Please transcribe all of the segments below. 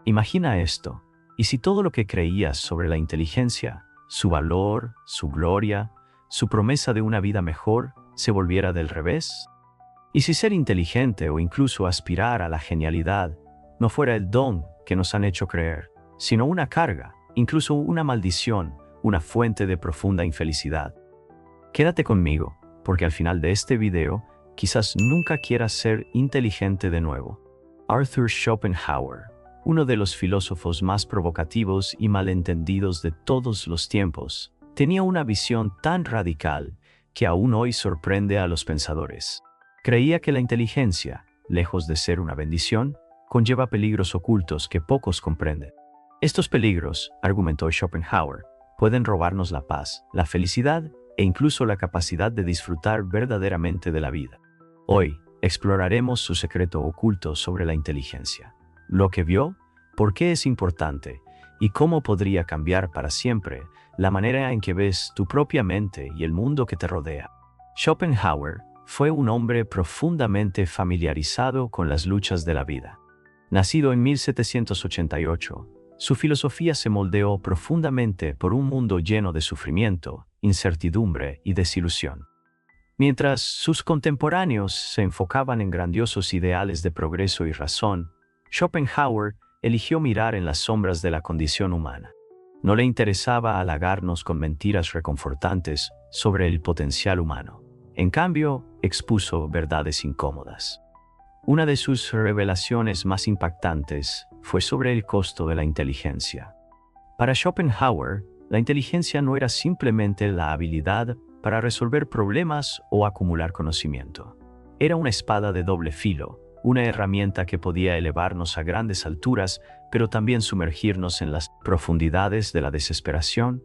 Imagina esto, ¿y si todo lo que creías sobre la inteligencia, su valor, su gloria, su promesa de una vida mejor, se volviera del revés? ¿Y si ser inteligente o incluso aspirar a la genialidad no fuera el don que nos han hecho creer, sino una carga, incluso una maldición, una fuente de profunda infelicidad? Quédate conmigo, porque al final de este video, quizás nunca quieras ser inteligente de nuevo. Arthur Schopenhauer, uno de los filósofos más provocativos y malentendidos de todos los tiempos, tenía una visión tan radical que aún hoy sorprende a los pensadores. Creía que la inteligencia, lejos de ser una bendición, conlleva peligros ocultos que pocos comprenden. Estos peligros, argumentó Schopenhauer, pueden robarnos la paz, la felicidad e incluso la capacidad de disfrutar verdaderamente de la vida. Hoy, exploraremos su secreto oculto sobre la inteligencia. Lo que vio, por qué es importante y cómo podría cambiar para siempre la manera en que ves tu propia mente y el mundo que te rodea. Schopenhauer fue un hombre profundamente familiarizado con las luchas de la vida. Nacido en 1788, su filosofía se moldeó profundamente por un mundo lleno de sufrimiento, incertidumbre y desilusión. Mientras sus contemporáneos se enfocaban en grandiosos ideales de progreso y razón, Schopenhauer eligió mirar en las sombras de la condición humana. No le interesaba halagarnos con mentiras reconfortantes sobre el potencial humano. En cambio, expuso verdades incómodas. Una de sus revelaciones más impactantes fue sobre el costo de la inteligencia. Para Schopenhauer, la inteligencia no era simplemente la habilidad para resolver problemas o acumular conocimiento. Era una espada de doble filo, una herramienta que podía elevarnos a grandes alturas, pero también sumergirnos en las profundidades de la desesperación.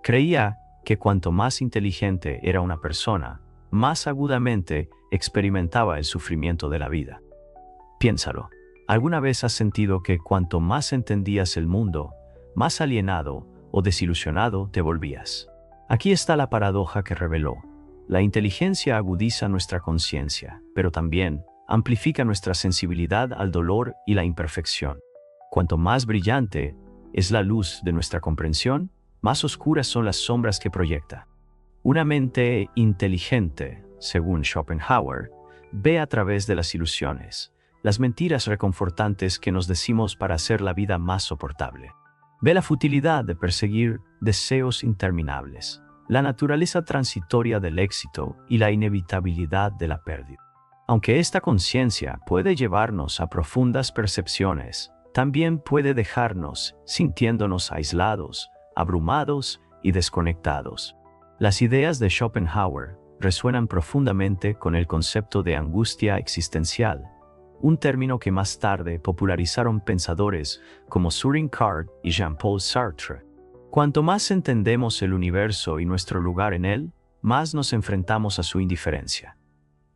Creía que cuanto más inteligente era una persona, más agudamente experimentaba el sufrimiento de la vida. Piénsalo, ¿alguna vez has sentido que cuanto más entendías el mundo, más alienado o desilusionado te volvías? Aquí está la paradoja que reveló. La inteligencia agudiza nuestra conciencia, pero también amplifica nuestra sensibilidad al dolor y la imperfección. Cuanto más brillante es la luz de nuestra comprensión, más oscuras son las sombras que proyecta. Una mente inteligente, según Schopenhauer, ve a través de las ilusiones, las mentiras reconfortantes que nos decimos para hacer la vida más soportable. Ve la futilidad de perseguir deseos interminables, la naturaleza transitoria del éxito y la inevitabilidad de la pérdida. Aunque esta conciencia puede llevarnos a profundas percepciones, también puede dejarnos sintiéndonos aislados, abrumados y desconectados. Las ideas de Schopenhauer resuenan profundamente con el concepto de angustia existencial, un término que más tarde popularizaron pensadores como Søren Kierkegaard y Jean-Paul Sartre. Cuanto más entendemos el universo y nuestro lugar en él, más nos enfrentamos a su indiferencia.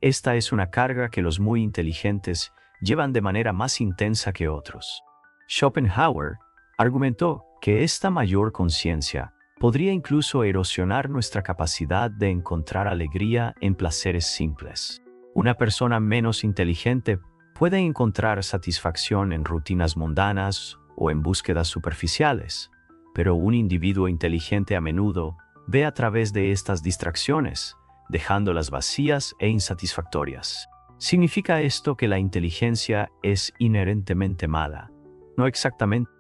Esta es una carga que los muy inteligentes llevan de manera más intensa que otros. Schopenhauer argumentó que esta mayor conciencia podría incluso erosionar nuestra capacidad de encontrar alegría en placeres simples. Una persona menos inteligente puede encontrar satisfacción en rutinas mundanas o en búsquedas superficiales, pero un individuo inteligente a menudo ve a través de estas distracciones, dejándolas vacías e insatisfactorias. ¿Significa esto que la inteligencia es inherentemente mala? No exactamente.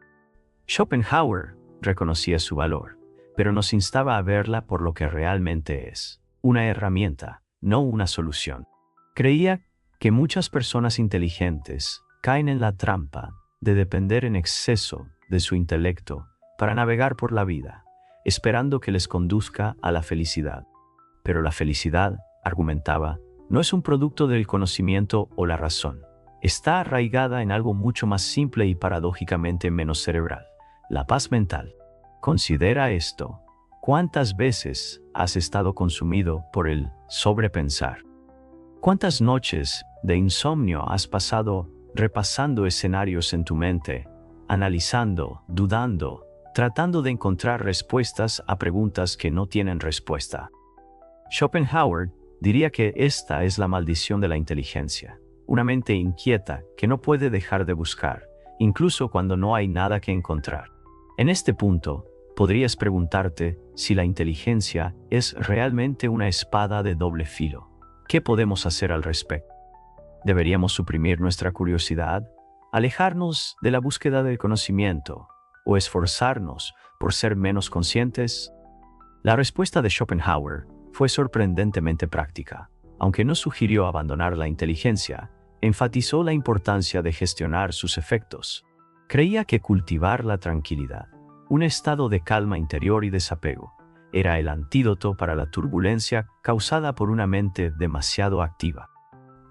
Schopenhauer reconocía su valor, pero nos instaba a verla por lo que realmente es, una herramienta, no una solución. Creía que muchas personas inteligentes caen en la trampa de depender en exceso de su intelecto para navegar por la vida, esperando que les conduzca a la felicidad. Pero la felicidad, argumentaba, no es un producto del conocimiento o la razón. Está arraigada en algo mucho más simple y paradójicamente menos cerebral, la paz mental. Considera esto. ¿Cuántas veces has estado consumido por el sobrepensar? ¿Cuántas noches de insomnio has pasado repasando escenarios en tu mente, analizando, dudando, tratando de encontrar respuestas a preguntas que no tienen respuesta? Schopenhauer diría que esta es la maldición de la inteligencia, una mente inquieta que no puede dejar de buscar incluso cuando no hay nada que encontrar. En este punto, podrías preguntarte si la inteligencia es realmente una espada de doble filo. ¿Qué podemos hacer al respecto? ¿Deberíamos suprimir nuestra curiosidad, alejarnos de la búsqueda del conocimiento o esforzarnos por ser menos conscientes? La respuesta de Schopenhauer fue sorprendentemente práctica. Aunque no sugirió abandonar la inteligencia, enfatizó la importancia de gestionar sus efectos. Creía que cultivar la tranquilidad, un estado de calma interior y desapego, era el antídoto para la turbulencia causada por una mente demasiado activa.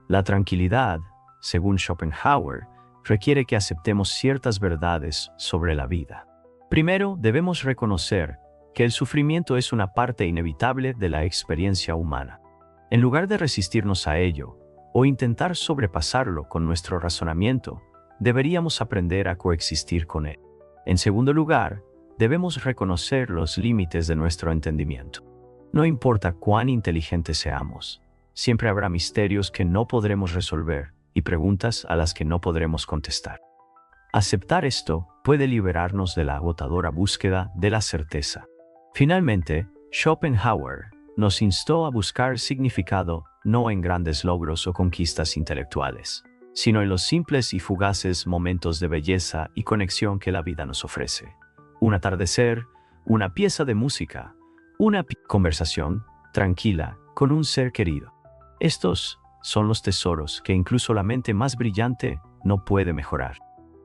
La tranquilidad, según Schopenhauer, requiere que aceptemos ciertas verdades sobre la vida. Primero, debemos reconocer que el sufrimiento es una parte inevitable de la experiencia humana. En lugar de resistirnos a ello, o intentar sobrepasarlo con nuestro razonamiento, deberíamos aprender a coexistir con él. En segundo lugar, debemos reconocer los límites de nuestro entendimiento. No importa cuán inteligentes seamos, siempre habrá misterios que no podremos resolver y preguntas a las que no podremos contestar. Aceptar esto puede liberarnos de la agotadora búsqueda de la certeza. Finalmente, Schopenhauer nos instó a buscar significado no en grandes logros o conquistas intelectuales, sino en los simples y fugaces momentos de belleza y conexión que la vida nos ofrece. Un atardecer, una pieza de música, una conversación tranquila con un ser querido. Estos son los tesoros que incluso la mente más brillante no puede mejorar.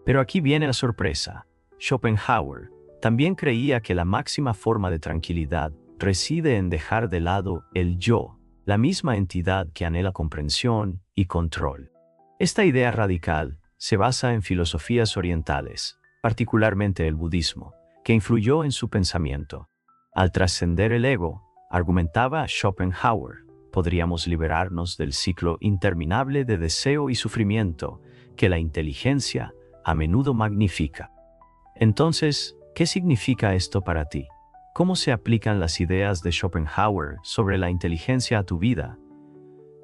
Pero aquí viene la sorpresa. Schopenhauer también creía que la máxima forma de tranquilidad reside en dejar de lado el yo, la misma entidad que anhela comprensión y control. Esta idea radical se basa en filosofías orientales, particularmente el budismo, que influyó en su pensamiento. Al trascender el ego, argumentaba Schopenhauer, podríamos liberarnos del ciclo interminable de deseo y sufrimiento que la inteligencia a menudo magnifica. Entonces, ¿qué significa esto para ti? ¿Cómo se aplican las ideas de Schopenhauer sobre la inteligencia a tu vida?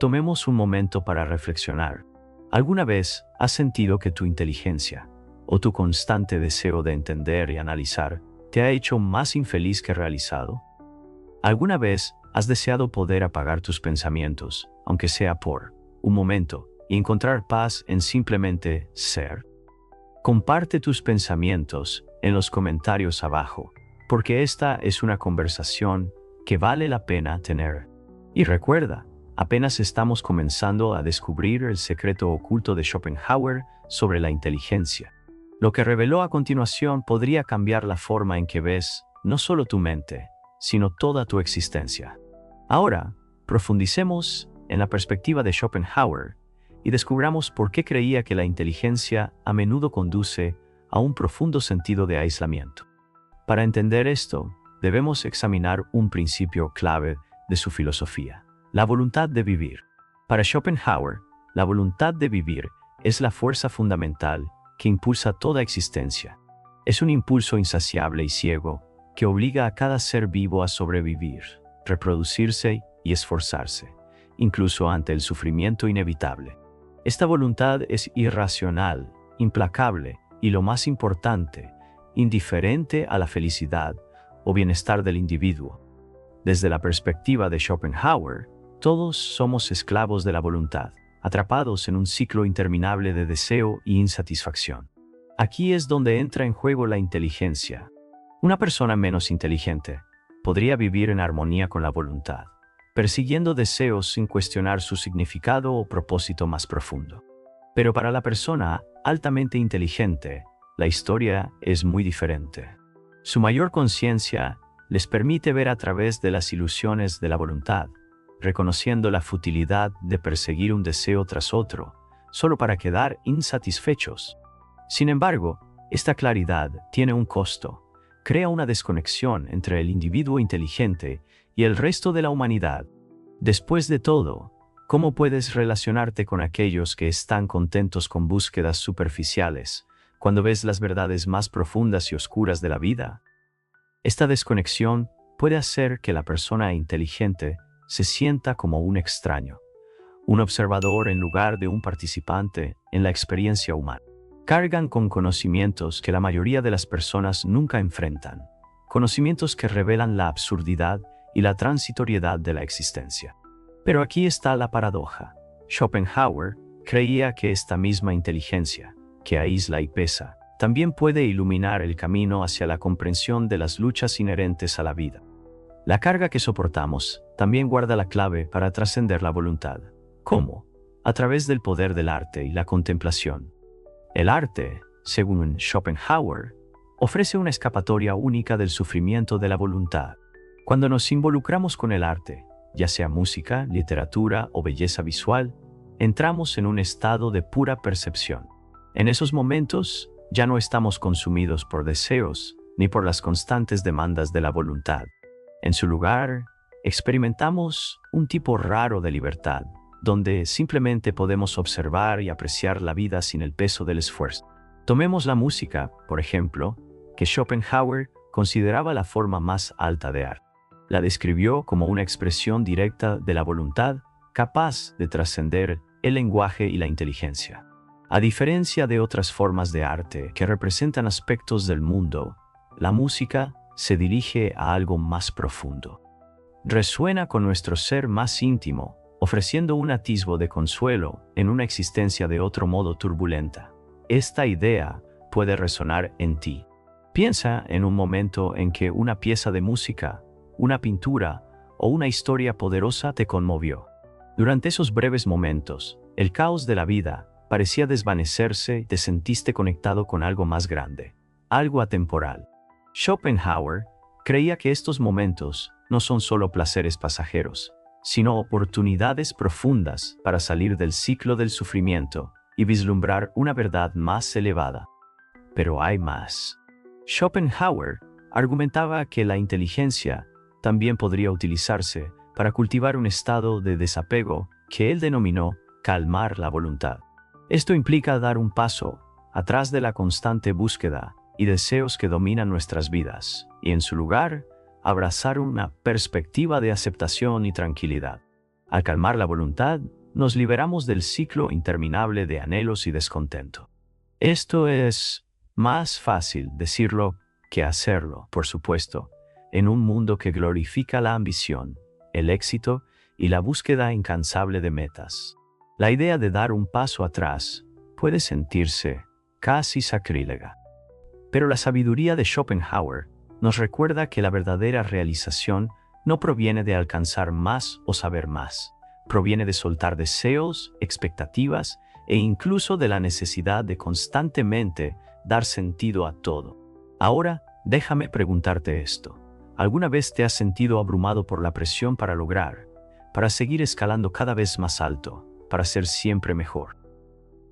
Tomemos un momento para reflexionar. ¿Alguna vez has sentido que tu inteligencia, o tu constante deseo de entender y analizar, te ha hecho más infeliz que realizado? ¿Alguna vez has deseado poder apagar tus pensamientos, aunque sea por un momento, y encontrar paz en simplemente ser? Comparte tus pensamientos en los comentarios abajo, porque esta es una conversación que vale la pena tener. Y recuerda, apenas estamos comenzando a descubrir el secreto oculto de Schopenhauer sobre la inteligencia. Lo que reveló a continuación podría cambiar la forma en que ves no solo tu mente, sino toda tu existencia. Ahora, profundicemos en la perspectiva de Schopenhauer y descubramos por qué creía que la inteligencia a menudo conduce a un profundo sentido de aislamiento. Para entender esto, debemos examinar un principio clave de su filosofía: la voluntad de vivir. Para Schopenhauer, la voluntad de vivir es la fuerza fundamental que impulsa toda existencia. Es un impulso insaciable y ciego que obliga a cada ser vivo a sobrevivir, reproducirse y esforzarse, incluso ante el sufrimiento inevitable. Esta voluntad es irracional, implacable y, lo más importante, indiferente a la felicidad o bienestar del individuo. Desde la perspectiva de Schopenhauer, todos somos esclavos de la voluntad, atrapados en un ciclo interminable de deseo y insatisfacción. Aquí es donde entra en juego la inteligencia. Una persona menos inteligente podría vivir en armonía con la voluntad, persiguiendo deseos sin cuestionar su significado o propósito más profundo. Pero para la persona altamente inteligente, la historia es muy diferente. Su mayor conciencia les permite ver a través de las ilusiones de la voluntad, reconociendo la futilidad de perseguir un deseo tras otro, solo para quedar insatisfechos. Sin embargo, esta claridad tiene un costo. Crea una desconexión entre el individuo inteligente y el resto de la humanidad. Después de todo, ¿cómo puedes relacionarte con aquellos que están contentos con búsquedas superficiales, cuando ves las verdades más profundas y oscuras de la vida? Esta desconexión puede hacer que la persona inteligente se sienta como un extraño, un observador en lugar de un participante en la experiencia humana. Cargan con conocimientos que la mayoría de las personas nunca enfrentan, conocimientos que revelan la absurdidad y la transitoriedad de la existencia. Pero aquí está la paradoja. Schopenhauer creía que esta misma inteligencia, que aísla y pesa, también puede iluminar el camino hacia la comprensión de las luchas inherentes a la vida. La carga que soportamos también guarda la clave para trascender la voluntad. ¿Cómo? A través del poder del arte y la contemplación. El arte, según Schopenhauer, ofrece una escapatoria única del sufrimiento de la voluntad. Cuando nos involucramos con el arte, ya sea música, literatura o belleza visual, entramos en un estado de pura percepción. En esos momentos, ya no estamos consumidos por deseos ni por las constantes demandas de la voluntad. En su lugar, experimentamos un tipo raro de libertad, donde simplemente podemos observar y apreciar la vida sin el peso del esfuerzo. Tomemos la música, por ejemplo, que Schopenhauer consideraba la forma más alta de arte. La describió como una expresión directa de la voluntad, capaz de trascender el lenguaje y la inteligencia. A diferencia de otras formas de arte que representan aspectos del mundo, la música se dirige a algo más profundo. Resuena con nuestro ser más íntimo, ofreciendo un atisbo de consuelo en una existencia de otro modo turbulenta. Esta idea puede resonar en ti. Piensa en un momento en que una pieza de música, una pintura o una historia poderosa te conmovió. Durante esos breves momentos, el caos de la vida parecía desvanecerse y te sentiste conectado con algo más grande, algo atemporal. Schopenhauer creía que estos momentos no son solo placeres pasajeros, sino oportunidades profundas para salir del ciclo del sufrimiento y vislumbrar una verdad más elevada. Pero hay más. Schopenhauer argumentaba que la inteligencia también podría utilizarse para cultivar un estado de desapego que él denominó calmar la voluntad. Esto implica dar un paso atrás de la constante búsqueda y deseos que dominan nuestras vidas, y en su lugar, abrazar una perspectiva de aceptación y tranquilidad. Al calmar la voluntad, nos liberamos del ciclo interminable de anhelos y descontento. Esto es más fácil decirlo que hacerlo, por supuesto, en un mundo que glorifica la ambición, el éxito y la búsqueda incansable de metas. La idea de dar un paso atrás puede sentirse casi sacrílega. Pero la sabiduría de Schopenhauer nos recuerda que la verdadera realización no proviene de alcanzar más o saber más. Proviene de soltar deseos, expectativas e incluso de la necesidad de constantemente dar sentido a todo. Ahora, déjame preguntarte esto. ¿Alguna vez te has sentido abrumado por la presión para seguir escalando cada vez más alto, para ser siempre mejor?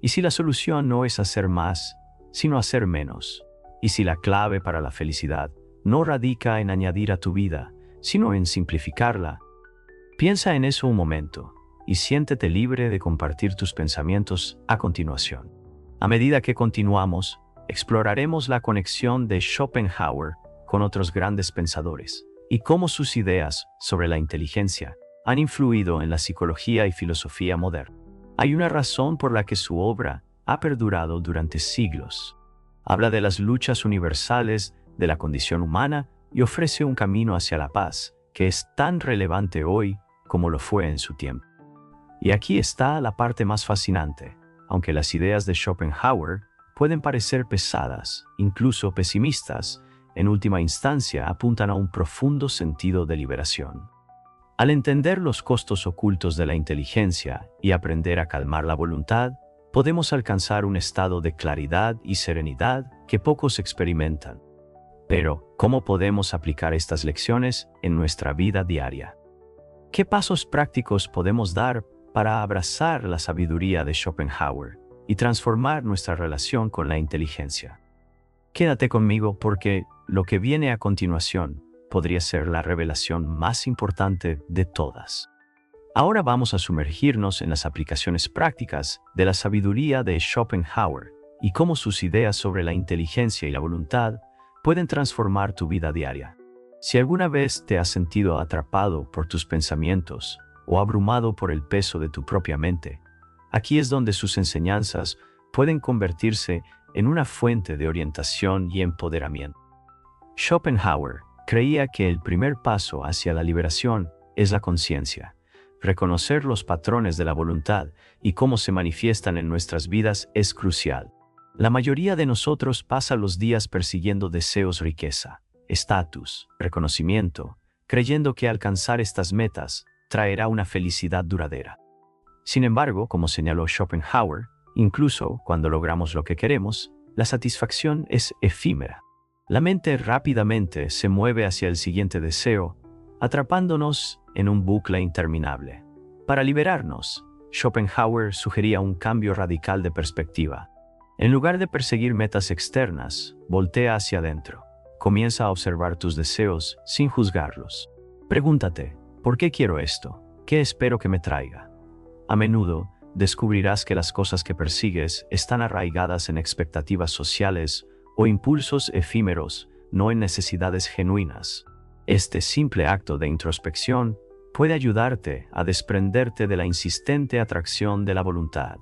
¿Y si la solución no es hacer más, sino hacer menos? ¿Y si la clave para la felicidad no radica en añadir a tu vida, sino en simplificarla? Piensa en eso un momento y siéntete libre de compartir tus pensamientos a continuación. A medida que continuamos, exploraremos la conexión de Schopenhauer con otros grandes pensadores y cómo sus ideas sobre la inteligencia han influido en la psicología y filosofía moderna. Hay una razón por la que su obra ha perdurado durante siglos. Habla de las luchas universales de la condición humana y ofrece un camino hacia la paz que es tan relevante hoy como lo fue en su tiempo. Y aquí está la parte más fascinante. Aunque las ideas de Schopenhauer pueden parecer pesadas, incluso pesimistas, en última instancia apuntan a un profundo sentido de liberación. Al entender los costos ocultos de la inteligencia y aprender a calmar la voluntad, podemos alcanzar un estado de claridad y serenidad que pocos experimentan. Pero, ¿cómo podemos aplicar estas lecciones en nuestra vida diaria? ¿Qué pasos prácticos podemos dar para abrazar la sabiduría de Schopenhauer y transformar nuestra relación con la inteligencia? Quédate conmigo porque lo que viene a continuación podría ser la revelación más importante de todas. Ahora vamos a sumergirnos en las aplicaciones prácticas de la sabiduría de Schopenhauer y cómo sus ideas sobre la inteligencia y la voluntad pueden transformar tu vida diaria. Si alguna vez te has sentido atrapado por tus pensamientos o abrumado por el peso de tu propia mente, aquí es donde sus enseñanzas pueden convertirse en una fuente de orientación y empoderamiento. Schopenhauer creía que el primer paso hacia la liberación es la conciencia. Reconocer los patrones de la voluntad y cómo se manifiestan en nuestras vidas es crucial. La mayoría de nosotros pasa los días persiguiendo deseos, riqueza, estatus, reconocimiento, creyendo que alcanzar estas metas traerá una felicidad duradera. Sin embargo, como señaló Schopenhauer, incluso cuando logramos lo que queremos, la satisfacción es efímera. La mente rápidamente se mueve hacia el siguiente deseo, atrapándonos en un bucle interminable. Para liberarnos, Schopenhauer sugería un cambio radical de perspectiva. En lugar de perseguir metas externas, voltea hacia adentro. Comienza a observar tus deseos sin juzgarlos. Pregúntate, ¿por qué quiero esto? ¿Qué espero que me traiga? A menudo, descubrirás que las cosas que persigues están arraigadas en expectativas sociales o impulsos efímeros, no en necesidades genuinas. Este simple acto de introspección puede ayudarte a desprenderte de la insistente atracción de la voluntad,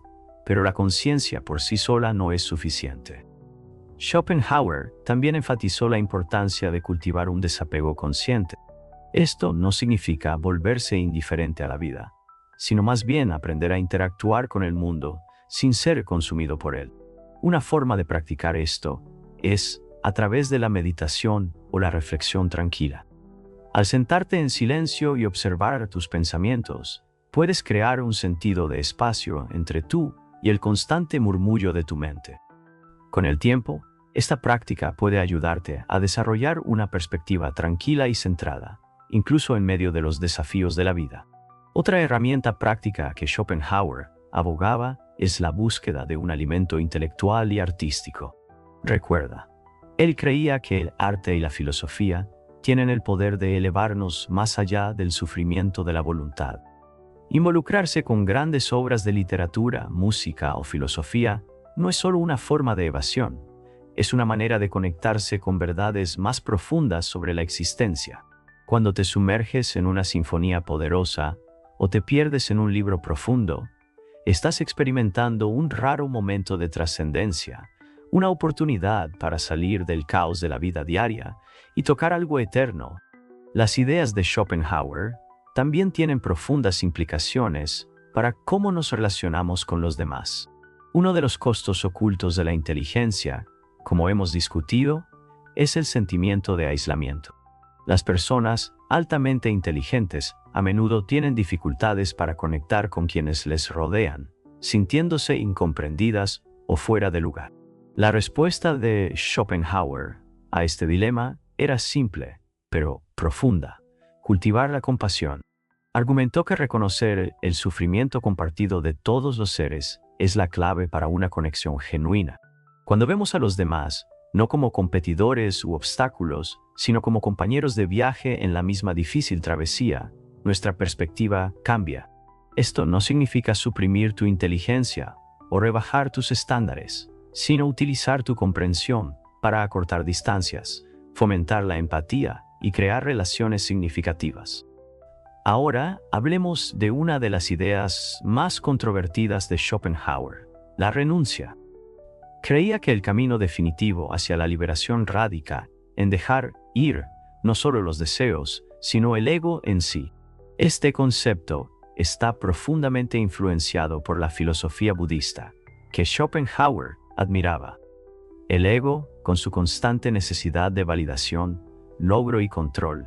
pero la conciencia por sí sola no es suficiente. Schopenhauer también enfatizó la importancia de cultivar un desapego consciente. Esto no significa volverse indiferente a la vida, sino más bien aprender a interactuar con el mundo sin ser consumido por él. Una forma de practicar esto es a través de la meditación o la reflexión tranquila. Al sentarte en silencio y observar tus pensamientos, puedes crear un sentido de espacio entre tú y el constante murmullo de tu mente. Con el tiempo, esta práctica puede ayudarte a desarrollar una perspectiva tranquila y centrada, incluso en medio de los desafíos de la vida. Otra herramienta práctica que Schopenhauer abogaba es la búsqueda de un alimento intelectual y artístico. Recuerda, él creía que el arte y la filosofía tienen el poder de elevarnos más allá del sufrimiento de la voluntad. Involucrarse con grandes obras de literatura, música o filosofía no es solo una forma de evasión, es una manera de conectarse con verdades más profundas sobre la existencia. Cuando te sumerges en una sinfonía poderosa o te pierdes en un libro profundo, estás experimentando un raro momento de trascendencia, una oportunidad para salir del caos de la vida diaria y tocar algo eterno. Las ideas de Schopenhauer también tienen profundas implicaciones para cómo nos relacionamos con los demás. Uno de los costos ocultos de la inteligencia, como hemos discutido, es el sentimiento de aislamiento. Las personas altamente inteligentes a menudo tienen dificultades para conectar con quienes les rodean, sintiéndose incomprendidas o fuera de lugar. La respuesta de Schopenhauer a este dilema era simple, pero profunda: cultivar la compasión. Argumentó que reconocer el sufrimiento compartido de todos los seres es la clave para una conexión genuina. Cuando vemos a los demás, no como competidores u obstáculos, sino como compañeros de viaje en la misma difícil travesía, nuestra perspectiva cambia. Esto no significa suprimir tu inteligencia o rebajar tus estándares, sino utilizar tu comprensión para acortar distancias, fomentar la empatía y crear relaciones significativas. Ahora hablemos de una de las ideas más controvertidas de Schopenhauer: la renuncia. Creía que el camino definitivo hacia la liberación radica en dejar ir no solo los deseos, sino el ego en sí. Este concepto está profundamente influenciado por la filosofía budista, que Schopenhauer admiraba. El ego, con su constante necesidad de validación, logro y control,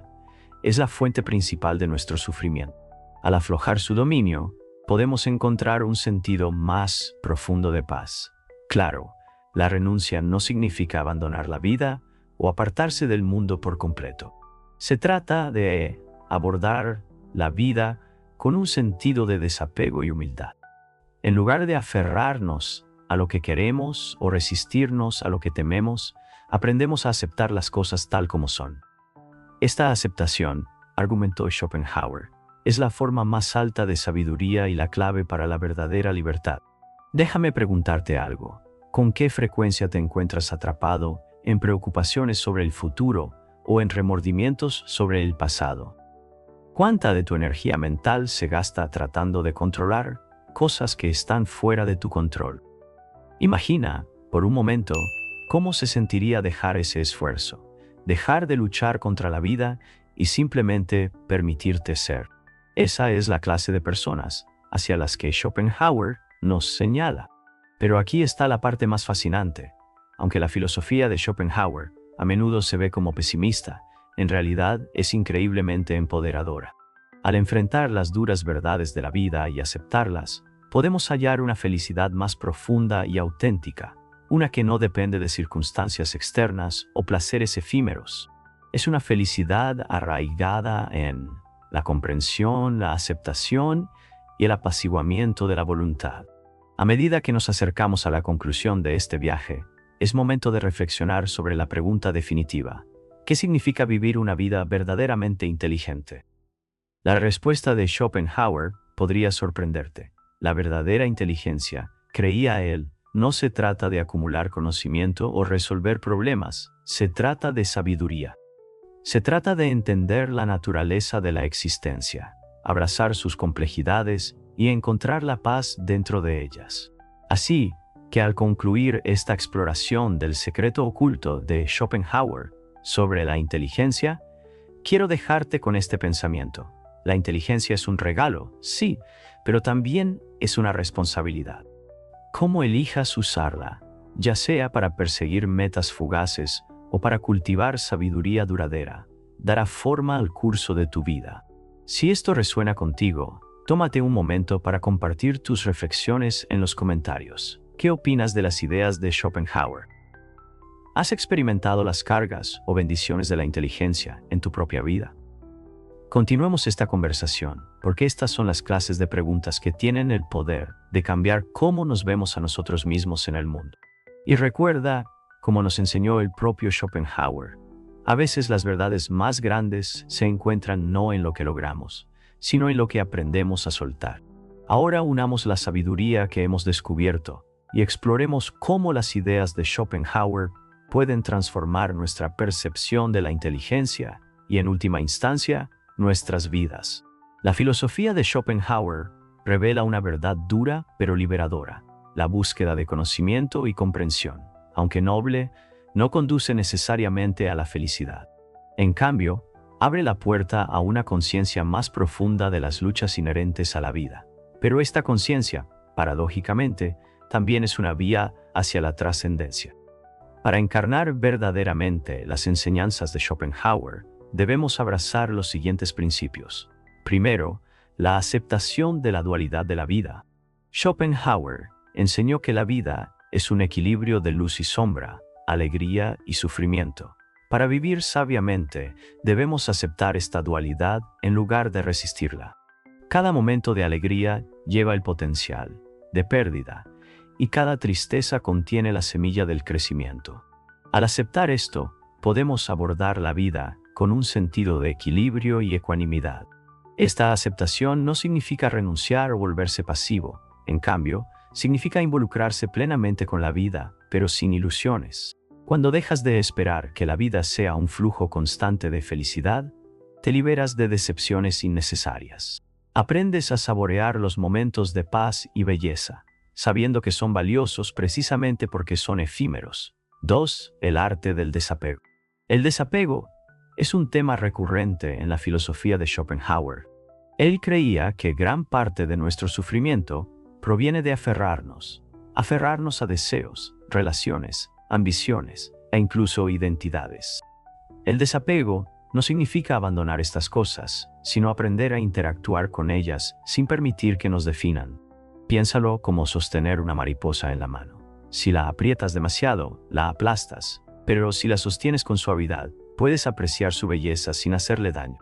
es la fuente principal de nuestro sufrimiento. Al aflojar su dominio, podemos encontrar un sentido más profundo de paz. Claro, la renuncia no significa abandonar la vida o apartarse del mundo por completo. Se trata de abordar la vida con un sentido de desapego y humildad. En lugar de aferrarnos a lo que queremos o resistirnos a lo que tememos, aprendemos a aceptar las cosas tal como son. Esta aceptación, argumentó Schopenhauer, es la forma más alta de sabiduría y la clave para la verdadera libertad. Déjame preguntarte algo. ¿Con qué frecuencia te encuentras atrapado en preocupaciones sobre el futuro o en remordimientos sobre el pasado? ¿Cuánta de tu energía mental se gasta tratando de controlar cosas que están fuera de tu control? Imagina Por un momento, ¿cómo se sentiría dejar ese esfuerzo? Dejar de luchar contra la vida y simplemente permitirte ser. Esa es la clase de personas hacia las que Schopenhauer nos señala. Pero aquí está la parte más fascinante. Aunque la filosofía de Schopenhauer a menudo se ve como pesimista, en realidad es increíblemente empoderadora. Al enfrentar las duras verdades de la vida y aceptarlas, podemos hallar una felicidad más profunda y auténtica, una que no depende de circunstancias externas o placeres efímeros. Es una felicidad arraigada en la comprensión, la aceptación y el apaciguamiento de la voluntad. A medida que nos acercamos a la conclusión de este viaje, es momento de reflexionar sobre la pregunta definitiva: ¿qué significa vivir una vida verdaderamente inteligente? La respuesta de Schopenhauer podría sorprenderte. La verdadera inteligencia, creía él, no se trata de acumular conocimiento o resolver problemas, se trata de sabiduría. Se trata de entender la naturaleza de la existencia, abrazar sus complejidades y encontrar la paz dentro de ellas. Así que al concluir esta exploración del secreto oculto de Schopenhauer sobre la inteligencia, quiero dejarte con este pensamiento. La inteligencia es un regalo, sí, pero también es una responsabilidad. Cómo elijas usarla, ya sea para perseguir metas fugaces o para cultivar sabiduría duradera, dará forma al curso de tu vida. Si esto resuena contigo, tómate un momento para compartir tus reflexiones en los comentarios. ¿Qué opinas de las ideas de Schopenhauer? ¿Has experimentado las cargas o bendiciones de la inteligencia en tu propia vida? Continuemos esta conversación, porque estas son las clases de preguntas que tienen el poder de cambiar cómo nos vemos a nosotros mismos en el mundo. Y recuerda, como nos enseñó el propio Schopenhauer, a veces las verdades más grandes se encuentran no en lo que logramos, sino en lo que aprendemos a soltar. Ahora unamos la sabiduría que hemos descubierto y exploremos cómo las ideas de Schopenhauer pueden transformar nuestra percepción de la inteligencia y, en última instancia, nuestras vidas. La filosofía de Schopenhauer revela una verdad dura pero liberadora. La búsqueda de conocimiento y comprensión, aunque noble, no conduce necesariamente a la felicidad. En cambio, abre la puerta a una conciencia más profunda de las luchas inherentes a la vida. Pero esta conciencia, paradójicamente, también es una vía hacia la trascendencia. Para encarnar verdaderamente las enseñanzas de Schopenhauer, debemos abrazar los siguientes principios. Primero, la aceptación de la dualidad de la vida. Schopenhauer enseñó que la vida es un equilibrio de luz y sombra, alegría y sufrimiento. Para vivir sabiamente, debemos aceptar esta dualidad en lugar de resistirla. Cada momento de alegría lleva el potencial de pérdida, y cada tristeza contiene la semilla del crecimiento. Al aceptar esto, podemos abordar la vida con un sentido de equilibrio y ecuanimidad. Esta aceptación no significa renunciar o volverse pasivo. En cambio, significa involucrarse plenamente con la vida, pero sin ilusiones. Cuando dejas de esperar que la vida sea un flujo constante de felicidad, te liberas de decepciones innecesarias. Aprendes a saborear los momentos de paz y belleza, sabiendo que son valiosos precisamente porque son efímeros. 2. El arte del desapego. El desapego es un tema recurrente en la filosofía de Schopenhauer. Él creía que gran parte de nuestro sufrimiento proviene de aferrarnos a deseos, relaciones, ambiciones e incluso identidades. El desapego no significa abandonar estas cosas, sino aprender a interactuar con ellas sin permitir que nos definan. Piénsalo como sostener una mariposa en la mano. Si la aprietas demasiado, la aplastas, pero si la sostienes con suavidad, puedes apreciar su belleza sin hacerle daño.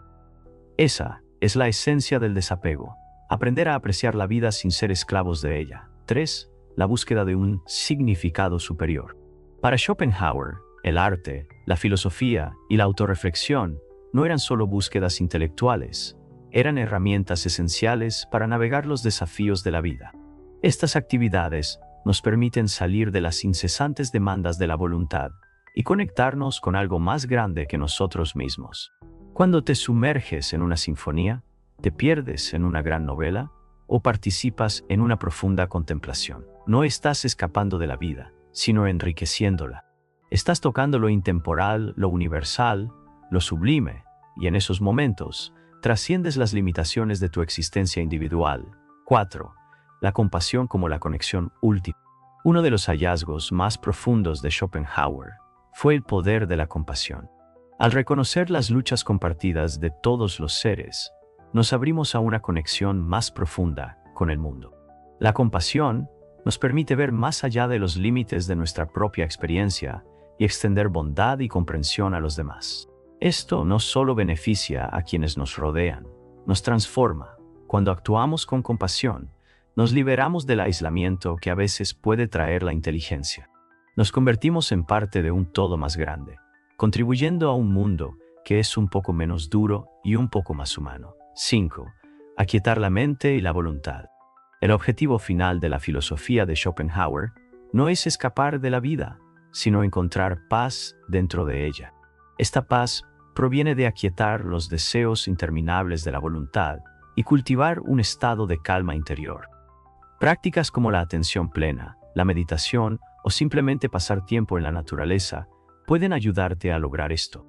Esa es la esencia del desapego, aprender a apreciar la vida sin ser esclavos de ella. 3. La búsqueda de un significado superior. Para Schopenhauer, el arte, la filosofía y la autorreflexión no eran solo búsquedas intelectuales, eran herramientas esenciales para navegar los desafíos de la vida. Estas actividades nos permiten salir de las incesantes demandas de la voluntad y conectarnos con algo más grande que nosotros mismos. Cuando te sumerges en una sinfonía, te pierdes en una gran novela o participas en una profunda contemplación. No estás escapando de la vida, sino enriqueciéndola. Estás tocando lo intemporal, lo universal, lo sublime, y en esos momentos trasciendes las limitaciones de tu existencia individual. 4. La compasión como la conexión última. Uno de los hallazgos más profundos de Schopenhauer fue el poder de la compasión. Al reconocer las luchas compartidas de todos los seres, nos abrimos a una conexión más profunda con el mundo. La compasión nos permite ver más allá de los límites de nuestra propia experiencia y extender bondad y comprensión a los demás. Esto no solo beneficia a quienes nos rodean, nos transforma. Cuando actuamos con compasión, nos liberamos del aislamiento que a veces puede traer la inteligencia. Nos convertimos en parte de un todo más grande, contribuyendo a un mundo que es un poco menos duro y un poco más humano. 5. Aquietar la mente y la voluntad. El objetivo final de la filosofía de Schopenhauer no es escapar de la vida, sino encontrar paz dentro de ella. Esta paz proviene de aquietar los deseos interminables de la voluntad y cultivar un estado de calma interior. Prácticas como la atención plena, la meditación o simplemente pasar tiempo en la naturaleza pueden ayudarte a lograr esto.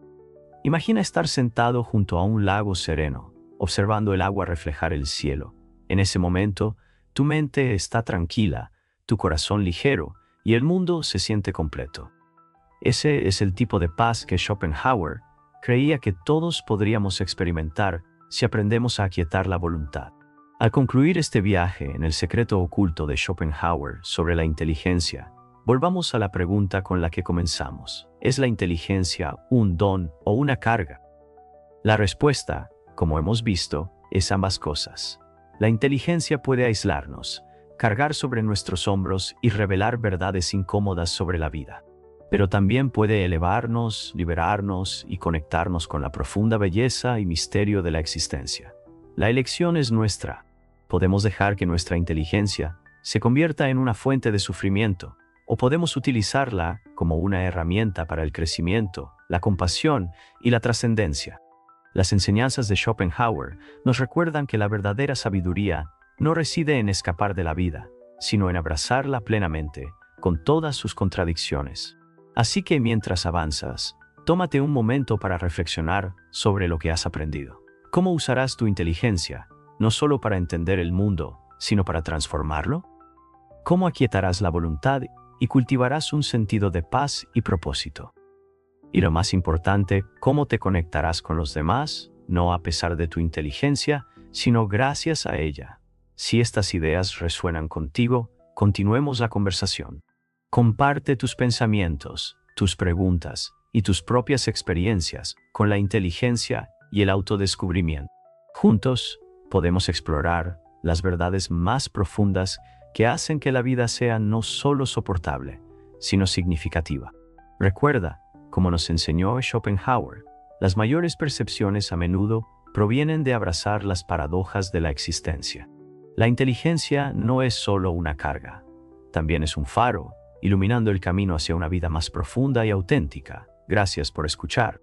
Imagina estar sentado junto a un lago sereno, observando el agua reflejar el cielo. En ese momento, tu mente está tranquila, tu corazón ligero y el mundo se siente completo. Ese es el tipo de paz que Schopenhauer creía que todos podríamos experimentar si aprendemos a aquietar la voluntad. Al concluir este viaje en el secreto oculto de Schopenhauer sobre la inteligencia, volvamos a la pregunta con la que comenzamos. ¿Es la inteligencia un don o una carga? La respuesta, como hemos visto, es ambas cosas. La inteligencia puede aislarnos, cargar sobre nuestros hombros y revelar verdades incómodas sobre la vida. Pero también puede elevarnos, liberarnos y conectarnos con la profunda belleza y misterio de la existencia. La elección es nuestra. Podemos dejar que nuestra inteligencia se convierta en una fuente de sufrimiento, o podemos utilizarla como una herramienta para el crecimiento, la compasión y la trascendencia. Las enseñanzas de Schopenhauer nos recuerdan que la verdadera sabiduría no reside en escapar de la vida, sino en abrazarla plenamente, con todas sus contradicciones. Así que mientras avanzas, tómate un momento para reflexionar sobre lo que has aprendido. ¿Cómo usarás tu inteligencia, no solo para entender el mundo, sino para transformarlo? ¿Cómo aquietarás la voluntad y cultivarás un sentido de paz y propósito? Y lo más importante, ¿cómo te conectarás con los demás, no a pesar de tu inteligencia, sino gracias a ella? Si estas ideas resuenan contigo, continuemos la conversación. Comparte tus pensamientos, tus preguntas y tus propias experiencias con la inteligencia y el autodescubrimiento. Juntos, podemos explorar las verdades más profundas que hacen que la vida sea no solo soportable, sino significativa. Recuerda, como nos enseñó Schopenhauer, las mayores percepciones a menudo provienen de abrazar las paradojas de la existencia. La inteligencia no es solo una carga, también es un faro, iluminando el camino hacia una vida más profunda y auténtica. Gracias por escuchar.